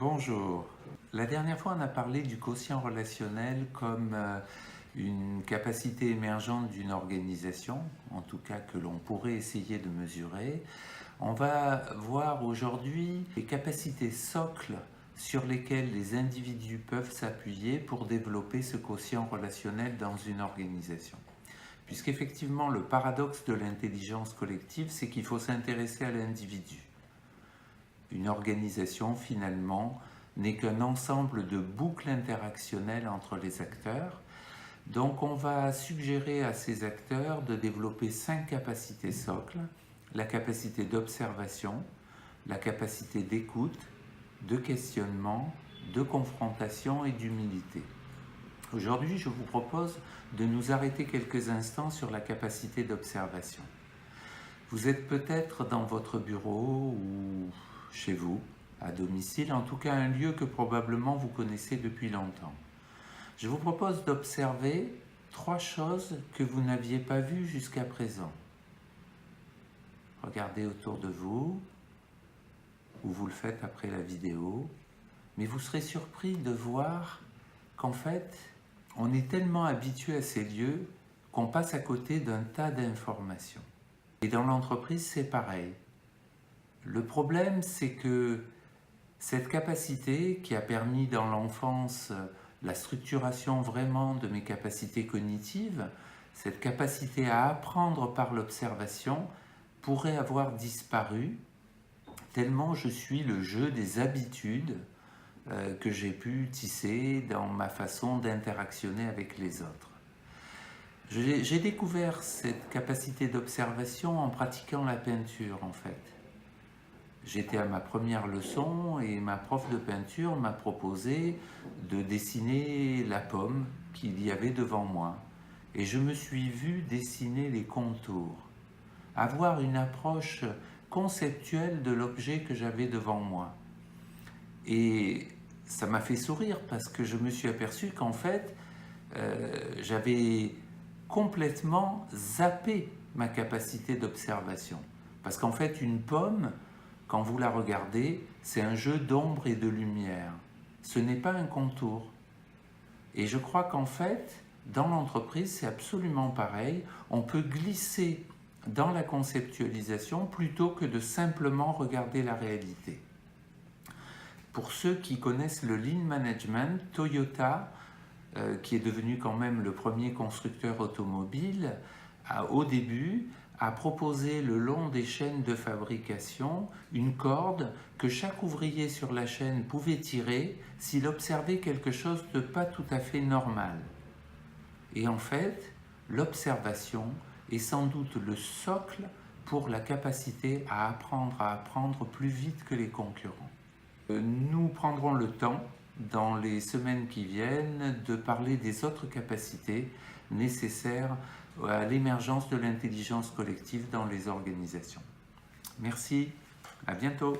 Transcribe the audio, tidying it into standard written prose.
Bonjour. La dernière fois, on a parlé du quotient relationnel comme une capacité émergente d'une organisation, en tout cas que l'on pourrait essayer de mesurer. On va voir aujourd'hui les capacités socles sur lesquelles les individus peuvent s'appuyer pour développer ce quotient relationnel dans une organisation. Puisqu'effectivement, le paradoxe de l'intelligence collective, c'est qu'il faut s'intéresser à l'individu. Une organisation, finalement, n'est qu'un ensemble de boucles interactionnelles entre les acteurs. Donc on va suggérer à ces acteurs de développer 5 capacités socles: la capacité d'observation, la capacité d'écoute, de questionnement, de confrontation et d'humilité. Aujourd'hui, je vous propose de nous arrêter quelques instants sur la capacité d'observation. Vous êtes peut-être dans votre bureau ou chez vous, à domicile, en tout cas un lieu que probablement vous connaissez depuis longtemps. Je vous propose d'observer 3 choses que vous n'aviez pas vues jusqu'à présent. Regardez autour de vous, ou vous le faites après la vidéo, mais vous serez surpris de voir qu'en fait, on est tellement habitué à ces lieux qu'on passe à côté d'un tas d'informations. Et dans l'entreprise, c'est pareil. Le problème, c'est que cette capacité qui a permis dans l'enfance la structuration vraiment de mes capacités cognitives, cette capacité à apprendre par l'observation, pourrait avoir disparu tellement je suis le jeu des habitudes que j'ai pu tisser dans ma façon d'interactionner avec les autres. J'ai découvert cette capacité d'observation en pratiquant la peinture, en fait. J'étais à ma première leçon et ma prof de peinture m'a proposé de dessiner la pomme qu'il y avait devant moi. Et je me suis vu dessiner les contours, avoir une approche conceptuelle de l'objet que j'avais devant moi. Et ça m'a fait sourire parce que je me suis aperçu qu'en fait, j'avais complètement zappé ma capacité d'observation. Parce qu'en fait, une pomme, quand vous la regardez, c'est un jeu d'ombre et de lumière. Ce n'est pas un contour. Et je crois qu'en fait, dans l'entreprise, c'est absolument pareil. On peut glisser dans la conceptualisation plutôt que de simplement regarder la réalité. Pour ceux qui connaissent le Lean Management, Toyota, qui est devenu quand même le premier constructeur automobile, au début, a proposé le long des chaînes de fabrication une corde que chaque ouvrier sur la chaîne pouvait tirer s'il observait quelque chose de pas tout à fait normal. Et en fait, l'observation est sans doute le socle pour la capacité à apprendre plus vite que les concurrents. Nous prendrons le temps, dans les semaines qui viennent, de parler des autres capacités nécessaires à l'émergence de l'intelligence collective dans les organisations. Merci, à bientôt.